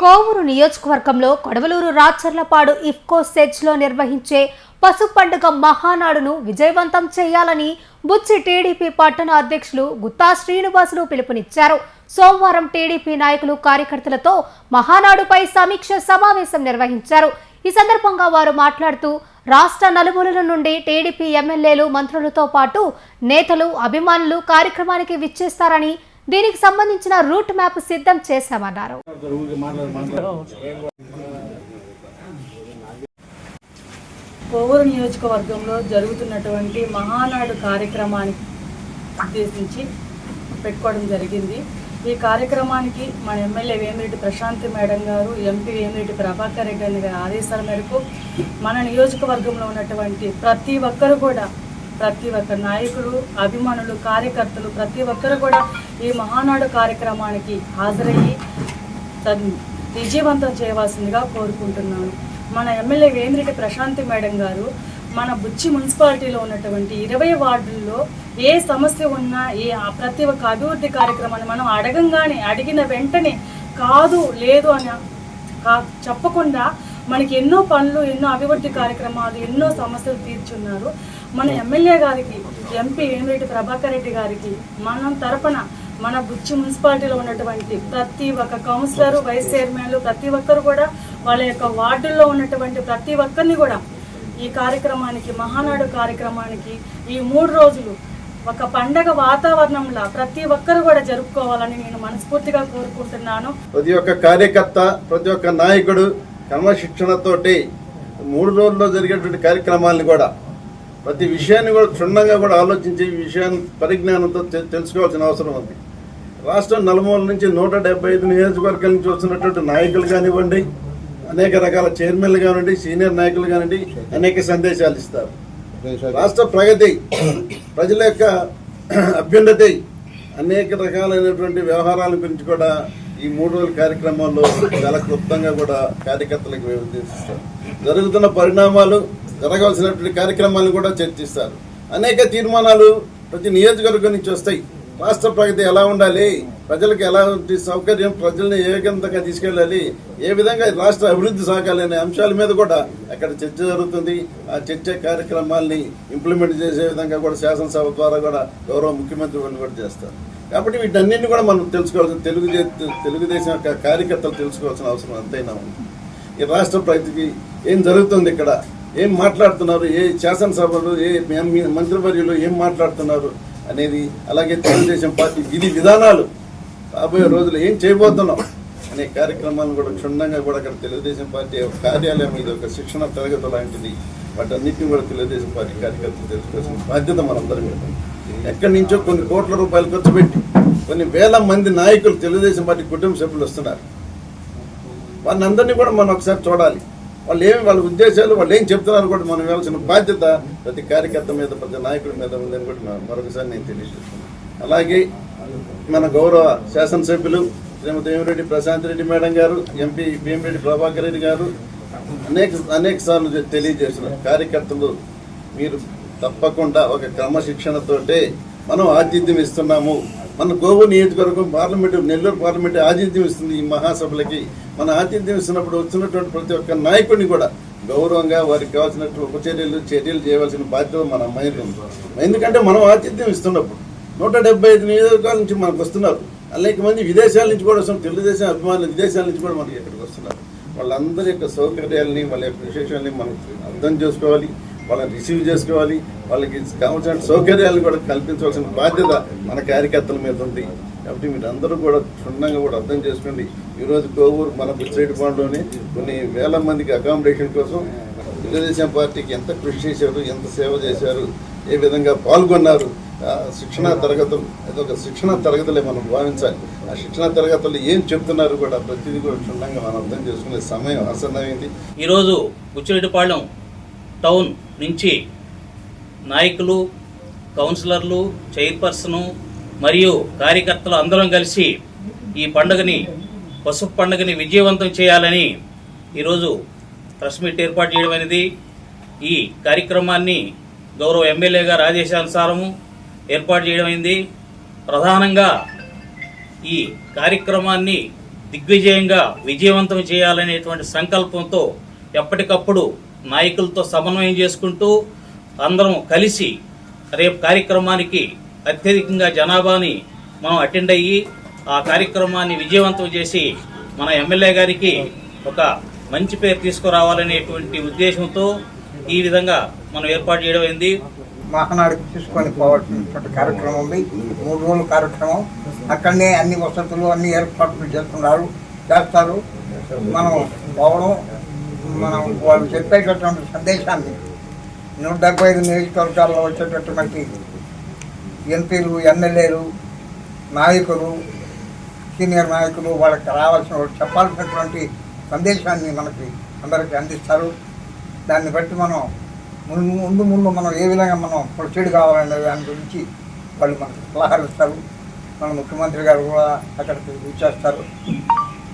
కోవూరు నియోజకవర్గంలో కొడవలూరు రాచర్లపాడు ఇఫ్కో సెజ్లో నిర్వహించే పసు పండుగ మహానాడును విజయవంతం చేయాలని బుచ్చి టీడీపీ పట్టణ అధ్యక్షులు గుత్తా శ్రీనివాసులు పిలుపునిచ్చారు. సోమవారం టీడీపీ నాయకులు కార్యకర్తలతో మహానాడుపై సమీక్ష సమావేశం నిర్వహించారు. ఈ సందర్భంగా వారు మాట్లాడుతూ రాష్ట్ర నలుమూలల నుండి టీడీపీ ఎమ్మెల్యేలు, మంత్రులతో పాటు నేతలు, అభిమానులు కార్యక్రమానికి విచ్చేస్తారని, దీనికి సంబంధించిన రూట్ మ్యాప్ సిద్ధం చేశామన్నారు. కోవూరు నియోజకవర్గంలో జరుగుతున్నటువంటి మహానాడు కార్యక్రమానికి ఉద్దేశించి పెట్టుకోవడం జరిగింది. ఈ కార్యక్రమానికి మన ఎమ్మెల్యే వేమిరెడ్డి ప్రశాంతి మేడం గారు, ఎంపీ వేమిరెడ్డి ప్రభాకర్ రెడ్డి గారి ఆదేశాల మేరకు మన నియోజకవర్గంలో ఉన్నటువంటి ప్రతి ఒక్క నాయకులు, అభిమానులు, కార్యకర్తలు ప్రతి ఒక్కరు కూడా ఈ మహానాడు కార్యక్రమానికి హాజరయ్యి విజయవంతం చేయవలసిందిగా కోరుకుంటున్నాను. మన ఎమ్మెల్యే వేమిరెడ్డి ప్రశాంతి మేడం గారు మన బుచ్చి మున్సిపాలిటీలో ఉన్నటువంటి 20 వార్డుల్లో ఏ సమస్య ఉన్నా, ప్రతి ఒక్క అభివృద్ధి కార్యక్రమాన్ని మనం అడిగిన వెంటనే కాదు లేదు అని చెప్పకుండా మనకి ఎన్నో పనులు, ఎన్నో అభివృద్ధి కార్యక్రమాలు, ఎన్నో సమస్యలు తీర్చున్నారు. మన ఎమ్మెల్యే గారికి, ఎంపీ వేమిరెడ్డి ప్రభాకర్ రెడ్డి గారికి మనం తరపున మన బుచ్చి మున్సిపాలిటీలో ఉన్నటువంటి ప్రతి ఒక్క కౌన్సిలరు, వైస్ చైర్మన్లు ప్రతి ఒక్కరు కూడా వాళ్ళ యొక్క వార్డుల్లో ఉన్నటువంటి ప్రతి ఒక్కరిని కూడా ఈ కార్యక్రమానికి, మహానాడు కార్యక్రమానికి ఈ 3 రోజులు ఒక పండగ వాతావరణంలో ప్రతి ఒక్కరు కూడా జరుపుకోవాలని నేను మనస్ఫూర్తిగా కోరుకుంటున్నాను. ప్రతి ఒక్క కార్యకర్త, ప్రతి ఒక్క నాయకుడు క్రమశిక్షణతోటి 3 రోజుల్లో జరిగేటువంటి కార్యక్రమాలను కూడా ప్రతి విషయాన్ని కూడా క్షుణ్ణంగా కూడా ఆలోచించి విషయాన్ని పరిజ్ఞానంతో తెలుసుకోవాల్సిన అవసరం ఉంది. రాష్ట్రం నలుమూల నుంచి 175 నియోజకవర్గాల నుంచి వస్తున్నటువంటి నాయకులు కానివ్వండి, అనేక రకాల చైర్మన్లు కానివ్వండి, సీనియర్ నాయకులు కానివ్వండి, అనేక సందేశాలు ఇస్తారు. రాష్ట్ర ప్రగతి, ప్రజల యొక్క అభ్యున్నతి, అనేక రకాలైనటువంటి వ్యవహారాల గురించి కూడా ఈ 3 రోజుల కార్యక్రమాల్లో చాలా క్లుప్తంగా కూడా కార్యకర్తలకు ఉద్దేశిస్తారు. జరుగుతున్న పరిణామాలు, జరగాల్సినటువంటి కార్యక్రమాలను కూడా చర్చిస్తారు. అనేక తీర్మానాలు ప్రతి నియోజకవర్గం నుంచి వస్తాయి. రాష్ట్ర ప్రగతి ఎలా ఉండాలి, ప్రజలకు ఎలాంటి సౌకర్యం, ప్రజల్ని ఏ విధంగా తీసుకెళ్ళాలి, ఏ విధంగా రాష్ట్ర అభివృద్ధి సాగాలి అనే అంశాల మీద కూడా అక్కడ చర్చ జరుగుతుంది. ఆ చర్చ కార్యక్రమాల్ని ఇంప్లిమెంట్ చేసే విధంగా కూడా శాసనసభ ద్వారా కూడా గౌరవ ముఖ్యమంత్రి వాళ్ళు కూడా చేస్తారు. కాబట్టి వీటన్నింటినీ కూడా మనం తెలుసుకోవాల్సిన తెలుగుదేశం యొక్క కార్యకర్తలు తెలుసుకోవాల్సిన అవసరం ఎంతైనా ఉంది. ఈ రాష్ట్ర ప్రగతికి ఏం జరుగుతుంది, ఇక్కడ ఏం మాట్లాడుతున్నారు, ఏ శాసనసభలు, ఏ మంత్రివర్యులు ఏం మాట్లాడుతున్నారు అనేది, అలాగే తెలుగుదేశం పార్టీ విధి విధానాలు రాబోయే రోజులు ఏం చేయబోతున్నాం అనే కార్యక్రమాలను కూడా క్షుణ్ణంగా కూడా అక్కడ తెలుగుదేశం పార్టీ కార్యాలయం మీద ఒక శిక్షణ తరగతి లాంటిది, వాటన్నిటిని కూడా తెలుగుదేశం పార్టీ కార్యకర్తలు తెలుసుకోవాల్సిన బాధ్యత మనందరం మీద. ఎక్కడి నుంచో కొన్ని కోట్ల రూపాయలు ఖర్చు పెట్టి కొన్ని వేల మంది నాయకులు, తెలుగుదేశం పార్టీ కుటుంబ సభ్యులు వస్తున్నారు. వాళ్ళని అందరినీ కూడా మనం ఒకసారి చూడాలి. వాళ్ళ ఉద్దేశాలు, వాళ్ళు ఏం చెప్తున్నారు కూడా మనం ఇవ్వాల్సిన బాధ్యత ప్రతి కార్యకర్త మీద, ప్రతి నాయకుడి మీద ఉందని కూడా మరొకసారి నేను తెలియజేస్తున్నాను. అలాగే మన గౌరవ శాసనసభ్యులు శ్రీమతి వేమిరెడ్డి ప్రశాంత్ రెడ్డి మేడం గారు, ఎంపీ వేమిరెడ్డి ప్రభాకర్ రెడ్డి గారు అనేక సార్లు తెలియజేస్తున్నారు. కార్యకర్తలు మీరు తప్పకుండా ఒక క్రమశిక్షణతోటే మనం ఆతిథ్యం ఇస్తున్నాము. మన కోవూరు నియోజకవర్గం పార్లమెంటు, నెల్లూరు పార్లమెంటు ఆతిథ్యం ఇస్తుంది ఈ మహాసభలకి. మన ఆతిథ్యం ఇస్తున్నప్పుడు వచ్చినటువంటి ప్రతి ఒక్క నాయకుడిని కూడా గౌరవంగా వారికి కావాల్సినటువంటి చర్యలు చేయవలసిన బాధ్యత మన అమ్మాయిలు ఉంది. ఎందుకంటే మనం ఆతిథ్యం ఇస్తున్నప్పుడు 175 నియోజకవర్గాల నుంచి మనకు వస్తున్నారు. అనేక మంది విదేశాల నుంచి కూడా వస్తున్నారు. తెలుగుదేశం అభిమానులు విదేశాల నుంచి కూడా మనకి ఇక్కడికి వస్తున్నారు. వాళ్ళందరి యొక్క సౌకర్యాలని, వాళ్ళ యొక్క విశేషాలని మనం అర్థం చేసుకోవాలి, వాళ్ళని రిసీవ్ చేసుకోవాలి, వాళ్ళకి కావాల్సిన సౌకర్యాలను కూడా కల్పించవలసిన బాధ్యత మన కార్యకర్తల మీద ఉంది. కాబట్టి మీరు అందరూ కూడా క్షుణ్ణంగా కూడా అర్థం చేసుకోండి. ఈరోజు కోవూరు మన బుచ్చిరెడ్డిపాడులోనే కొన్ని వేల మందికి అకామిడేషన్ కోసం తెలుగుదేశం పార్టీకి ఎంత కృషి చేశారు, ఎంత సేవ చేశారు, ఏ విధంగా పాల్గొన్నారు. శిక్షణా తరగతులు, అదొక శిక్షణా తరగతులే మనం భావించాలి. ఆ శిక్షణా తరగతులు ఏం చెప్తున్నారు కూడా ప్రతిదీ కూడా క్షుణ్ణంగా మనం అర్థం చేసుకునే సమయం ఆసన్నమైంది. ఈరోజు బుచ్చిరెడ్డిపాళెం టౌన్ నుంచి నాయకులు, కౌన్సిలర్లు, చైర్పర్సను మరియు కార్యకర్తలు అందరం కలిసి ఈ పండుగని, పసుపు పండుగని విజయవంతం చేయాలని ఈరోజు ప్రెస్ మీట్ ఏర్పాటు చేయడం అనేది. ఈ కార్యక్రమాన్ని గౌరవ ఎమ్మెల్యే గారి ఆదేశానుసారము ఏర్పాటు చేయడం అయింది. ప్రధానంగా ఈ కార్యక్రమాన్ని దిగ్విజయంగా విజయవంతం చేయాలనేటువంటి సంకల్పంతో ఎప్పటికప్పుడు నాయకులతో సమన్వయం చేసుకుంటూ అందరం కలిసి రేపు కార్యక్రమానికి అత్యధికంగా జనాభాని మనం అటెండ్ అయ్యి ఆ కార్యక్రమాన్ని విజయవంతం చేసి మన ఎమ్మెల్యే గారికి ఒక మంచి పేరు తీసుకురావాలనేటువంటి ఉద్దేశంతో ఈ విధంగా మనం ఏర్పాటు చేయడం అయింది. మహానాడుకు తీసుకొని పోవాల్సినటువంటి కార్యక్రమం ఉంది. 3 రోజుల కార్యక్రమం. అక్కడనే అన్ని వసతులు అన్ని ఏర్పాట్లు చేస్తారు. మనం పోవడం, మనం వాళ్ళు చెప్పేటటువంటి సందేశాన్ని 175 నియోజకవర్గాల్లో వచ్చేటటువంటి ఎంపీలు, ఎమ్మెల్యేలు, నాయకులు, సీనియర్ నాయకులు వాళ్ళకి రావాల్సిన చెప్పాల్సినటువంటి సందేశాన్ని మనకి అందరికీ అందిస్తారు. దాన్ని బట్టి మనం ముందు మనం ఏ విధంగా మనం ప్రొసీడ్ కావాలనే దాని గురించి వాళ్ళు మనకు సలహాలు ఇస్తారు. మన ముఖ్యమంత్రి గారు కూడా అక్కడికి వచ్చేస్తారు.